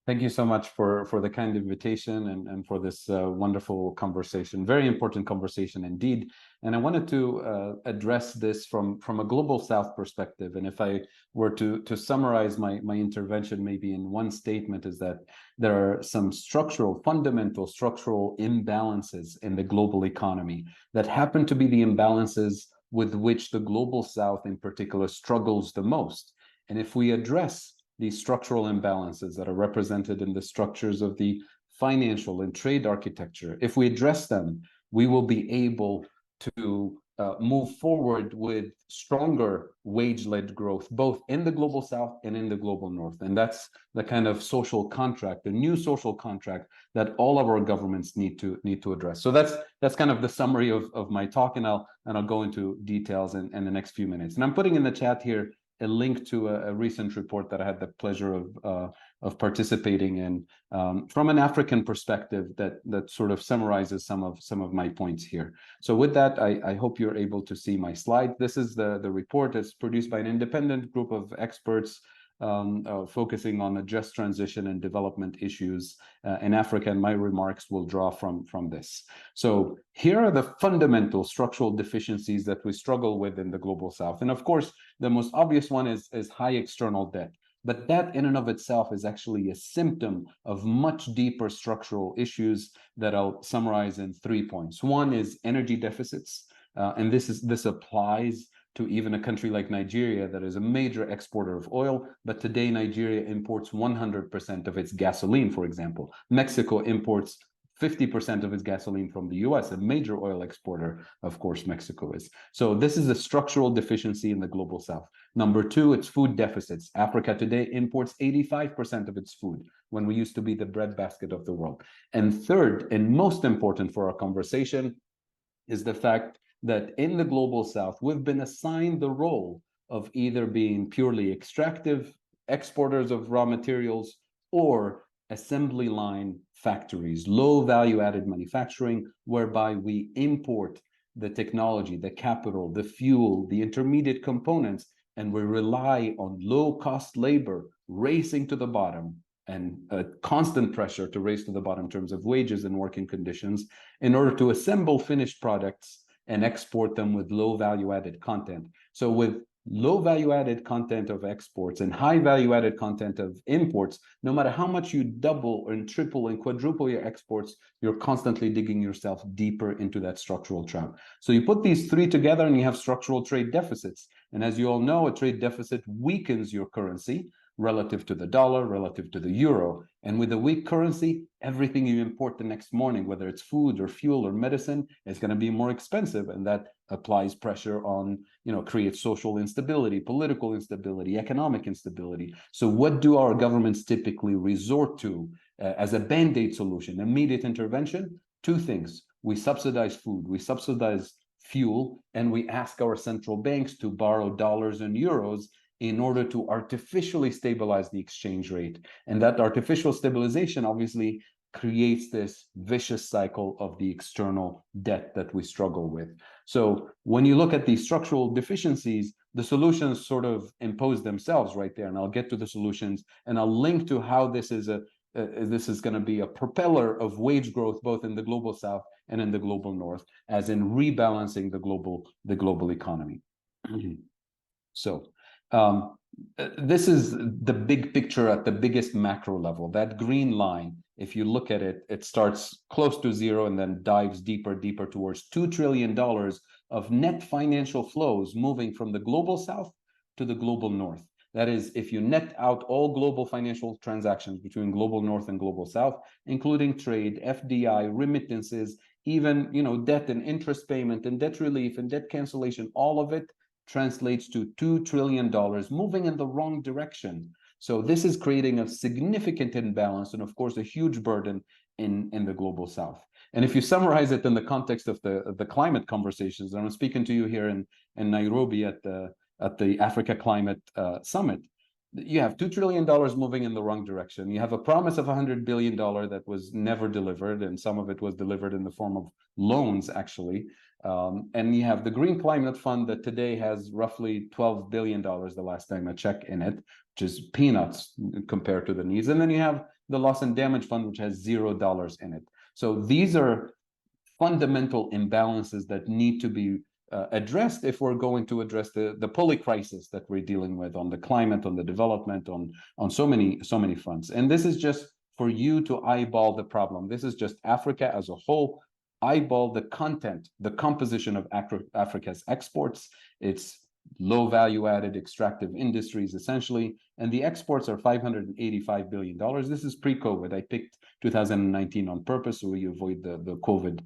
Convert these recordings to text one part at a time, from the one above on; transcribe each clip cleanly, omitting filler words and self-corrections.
Thank you so much for the kind invitation and for this wonderful conversation. Very important conversation indeed. And I wanted to address this from a global South perspective. And if I were to summarize my intervention maybe in one statement, is that there are some fundamental structural imbalances in the global economy that happen to be the imbalances with which the global South in particular struggles the most. And if we address these structural imbalances that are represented in the structures of the financial and trade architecture, if we address them, we will be able to move forward with stronger wage-led growth, both in the global South and in the global North. And that's the kind of social contract, the new social contract that all of our governments need to address. So that's kind of the summary of my talk, and I'll go into details in the next few minutes. And I'm putting in the chat here a link to a recent report that I had the pleasure of participating in from an African perspective that sort of summarizes some of my points here. So with that, I hope you're able to see my slide. This is the report. It's produced by an independent group of experts focusing on the just transition and development issues in Africa, and my remarks will draw from this. So here are the fundamental structural deficiencies that we struggle with in the global South. And of course, the most obvious one is high external debt. But that in and of itself is actually a symptom of much deeper structural issues that I'll summarize in 3 points. One is energy deficits, and this applies to even a country like Nigeria that is a major exporter of oil, but today Nigeria imports 100% of its gasoline, for example. Mexico imports 50% of its gasoline from the US, a major oil exporter, of course, Mexico is. So this is a structural deficiency in the global South. Number two, it's food deficits. Africa today imports 85% of its food when we used to be the breadbasket of the world. And third, and most important for our conversation, is the fact that in the global South, we've been assigned the role of either being purely extractive exporters of raw materials or assembly line factories, low value added manufacturing, whereby we import the technology, the capital, the fuel, the intermediate components, and we rely on low cost labor racing to the bottom and a constant pressure to race to the bottom in terms of wages and working conditions in order to assemble finished products and export them with low value added content. So with low value added content of exports and high value added content of imports, no matter how much you double and triple and quadruple your exports, you're constantly digging yourself deeper into that structural trap. So you put these three together and you have structural trade deficits. And as you all know, a trade deficit weakens your currency relative to the dollar, relative to the euro. And with a weak currency, everything you import the next morning, whether it's food or fuel or medicine, is going to be more expensive. And that applies pressure on, creates social instability, political instability, economic instability. So what do our governments typically resort to as a band-aid solution, immediate intervention? Two things. We subsidize food, we subsidize fuel, and we ask our central banks to borrow dollars and euros in order to artificially stabilize the exchange rate. And that artificial stabilization obviously creates this vicious cycle of the external debt that we struggle with. So when you look at these structural deficiencies, the solutions sort of impose themselves right there. And I'll get to the solutions and I'll link to how this is going to be a propeller of wage growth, both in the global South and in the global North, as in rebalancing the global economy. So this is the big picture at the biggest macro level. That green line, if you look at it, it starts close to zero and then dives deeper towards $2 trillion of net financial flows moving from the global South to the global North. That is, if you net out all global financial transactions between global North and global South, including trade, FDI, remittances, even debt and interest payment and debt relief and debt cancellation, all of it translates to $2 trillion moving in the wrong direction. So this is creating a significant imbalance and of course a huge burden in the global South. And if you summarize it in the context of the climate conversations, and I'm speaking to you here in Nairobi at the Africa Climate Summit, you have $2 trillion moving in the wrong direction. You have a promise of $100 billion that was never delivered, and some of it was delivered in the form of loans, actually. And you have the Green Climate Fund that today has roughly $12 billion the last time I checked in it, which is peanuts compared to the needs. And then you have the loss and damage fund, which has $0 in it. So these are fundamental imbalances that need to be addressed if we're going to address the polycrisis that we're dealing with on the climate, on the development, on so many fronts. And this is just for you to eyeball the problem. This is just Africa as a whole. Eyeball the content, the composition of Africa's exports. It's low value added extractive industries essentially, and the exports are $585 billion. This is pre-COVID. I picked 2019 on purpose so we avoid the COVID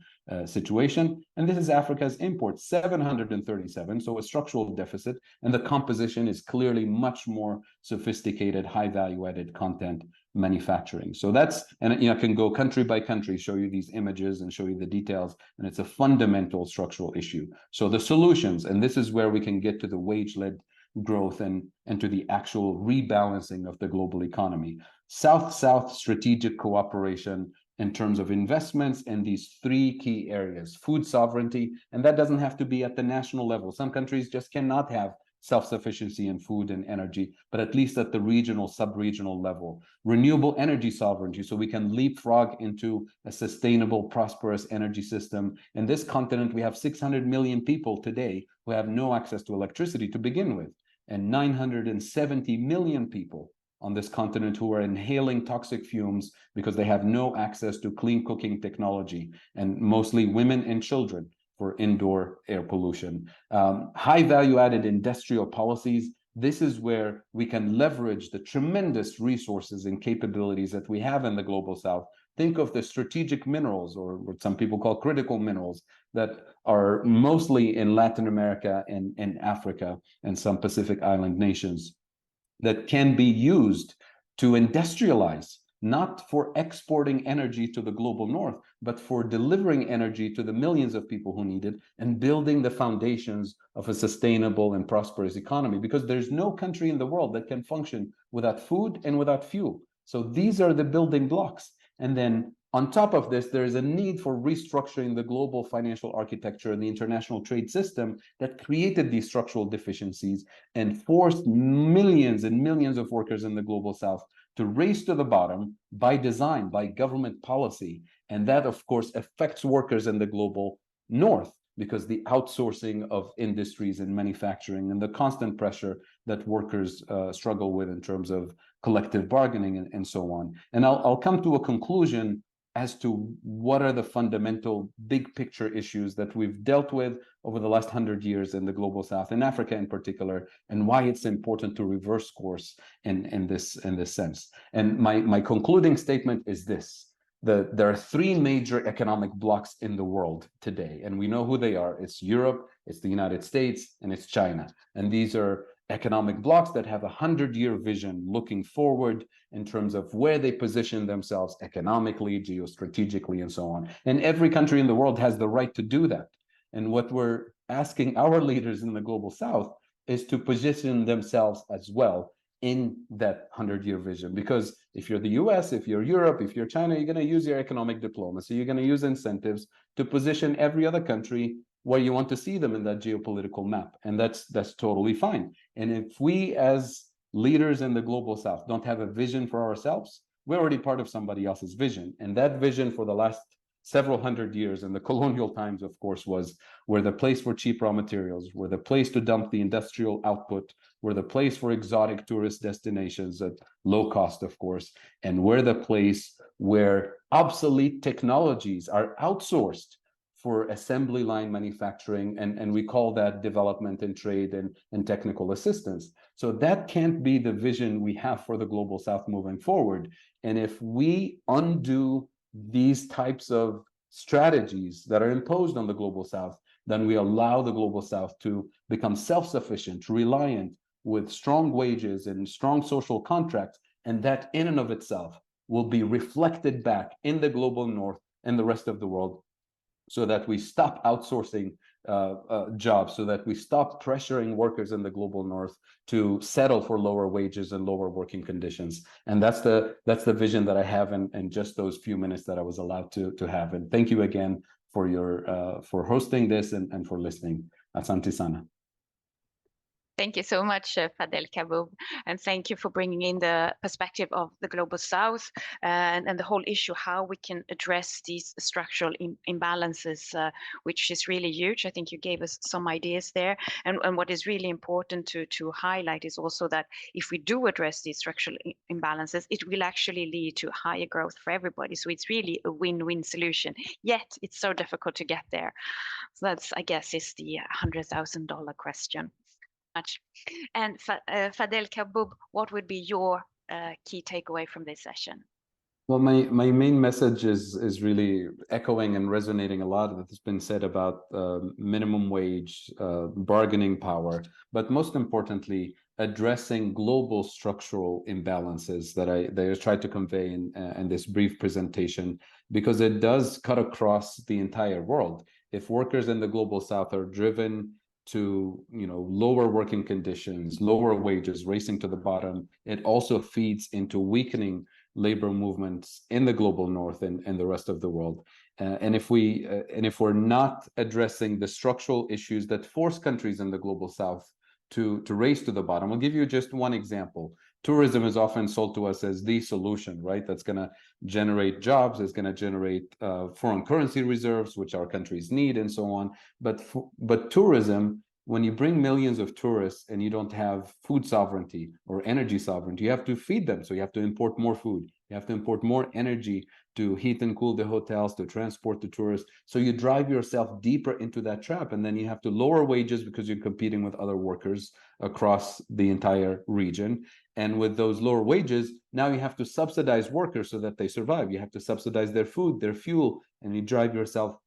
situation. And this is Africa's imports, 737, so a structural deficit, and the composition is clearly much more sophisticated, high value added content manufacturing. So that's, and I can go country by country, show you these images and show you the details, and it's a fundamental structural issue. So the solutions, and this is where we can get to the wage-led growth and to the actual rebalancing of the global economy. South-South strategic cooperation in terms of investments in these three key areas: food sovereignty, and that doesn't have to be at the national level. Some countries just cannot have self-sufficiency in food and energy, but at least at the regional, sub-regional level. Renewable energy sovereignty, so we can leapfrog into a sustainable, prosperous energy system. In this continent, we have 600 million people today who have no access to electricity to begin with, and 970 million people on this continent who are inhaling toxic fumes because they have no access to clean cooking technology, and mostly women and children for indoor air pollution. High value added industrial policies. This is where we can leverage the tremendous resources and capabilities that we have in the global South. Think of the strategic minerals, or what some people call critical minerals, that are mostly in Latin America and in Africa and some Pacific Island nations, that can be used to industrialize, not for exporting energy to the global north, but for delivering energy to the millions of people who need it and building the foundations of a sustainable and prosperous economy, because there's no country in the world that can function without food and without fuel. So these are the building blocks. And then on top of this, there is a need for restructuring the global financial architecture and the international trade system that created these structural deficiencies and forced millions and millions of workers in the global South to race to the bottom by design, by government policy. And that, of course, affects workers in the global North, because the outsourcing of industries and manufacturing and the constant pressure that workers struggle with in terms of collective bargaining and so on. And I'll come to a conclusion as to what are the fundamental big picture issues that we've dealt with over the last 100 years in the global South, in Africa in particular, and why it's important to reverse course in this sense. And my concluding statement is this: there are three major economic blocks in the world today, and we know who they are. It's Europe, it's the United States, and it's China. And these are economic blocks that have a 100-year vision looking forward in terms of where they position themselves economically, geostrategically, and so on. And every country in the world has the right to do that. And what we're asking our leaders in the global South is to position themselves as well in that 100-year vision. Because if you're the US, if you're Europe, if you're China, you're going to use your economic diplomacy, you're going to use incentives to position every other country where you want to see them in that geopolitical map. And that's totally fine. And if we as leaders in the global South don't have a vision for ourselves, we're already part of somebody else's vision. And that vision for the last several hundred years in the colonial times, of course, was we're the place for cheap raw materials, we're the place to dump the industrial output, we're the place for exotic tourist destinations at low cost, of course, and we're the place where obsolete technologies are outsourced for assembly line manufacturing, and we call that development and trade and technical assistance. So that can't be the vision we have for the global South moving forward. And if we undo these types of strategies that are imposed on the global South, then we allow the global South to become self-sufficient, reliant, with strong wages and strong social contracts, and that in and of itself will be reflected back in the global North and the rest of the world, so that we stop outsourcing jobs, so that we stop pressuring workers in the global North to settle for lower wages and lower working conditions. And that's the vision that I have in just those few minutes that I was allowed to have. And thank you again for your for hosting this and for listening. Asante sana. Thank you so much, Fadhel Kaboub, and thank you for bringing in the perspective of the Global South and the whole issue, how we can address these structural imbalances, which is really huge. I think you gave us some ideas there. And what is really important to highlight is also that if we do address these structural imbalances, it will actually lead to higher growth for everybody. So it's really a win-win solution. Yet it's so difficult to get there. So that's, I guess, is the $100,000 question. Much. And Fadhel Kaboub, what would be your key takeaway from this session? Well, my main message is really echoing and resonating a lot that has been said about minimum wage, bargaining power, but most importantly, addressing global structural imbalances that I tried to convey in this brief presentation, because it does cut across the entire world. If workers in the global south are driven to lower working conditions, lower wages, racing to the bottom, it also feeds into weakening labor movements in the global north and the rest of the world. And if we're not addressing the structural issues that force countries in the global south to race to the bottom, I'll give you just one example. Tourism is often sold to us as the solution, right? That's going to generate jobs, it's going to generate foreign currency reserves, which our countries need, and so on. But tourism, when you bring millions of tourists and you don't have food sovereignty or energy sovereignty, you have to feed them. So you have to import more food. You have to import more energy to heat and cool the hotels, to transport the tourists. So you drive yourself deeper into that trap. And then you have to lower wages because you're competing with other workers across the entire region. And with those lower wages, now you have to subsidize workers so that they survive. You have to subsidize their food, their fuel, and you drive yourself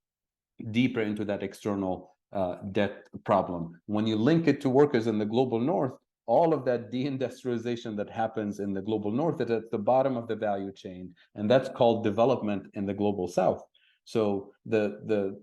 deeper into that external debt problem. When you link it to workers in the global north, all of that deindustrialization that happens in the global north is at the bottom of the value chain, and that's called development in the global south. So the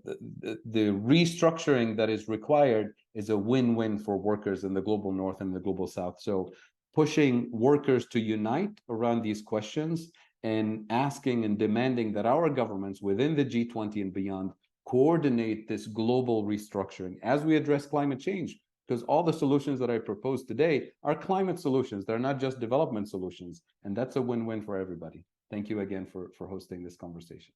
restructuring that is required is a win-win for workers in the global north and the global south. So pushing workers to unite around these questions and asking and demanding that our governments within the G20 and beyond coordinate this global restructuring as we address climate change, because all the solutions that I propose today are climate solutions. They're not just development solutions. And that's a win-win for everybody. Thank you again for hosting this conversation.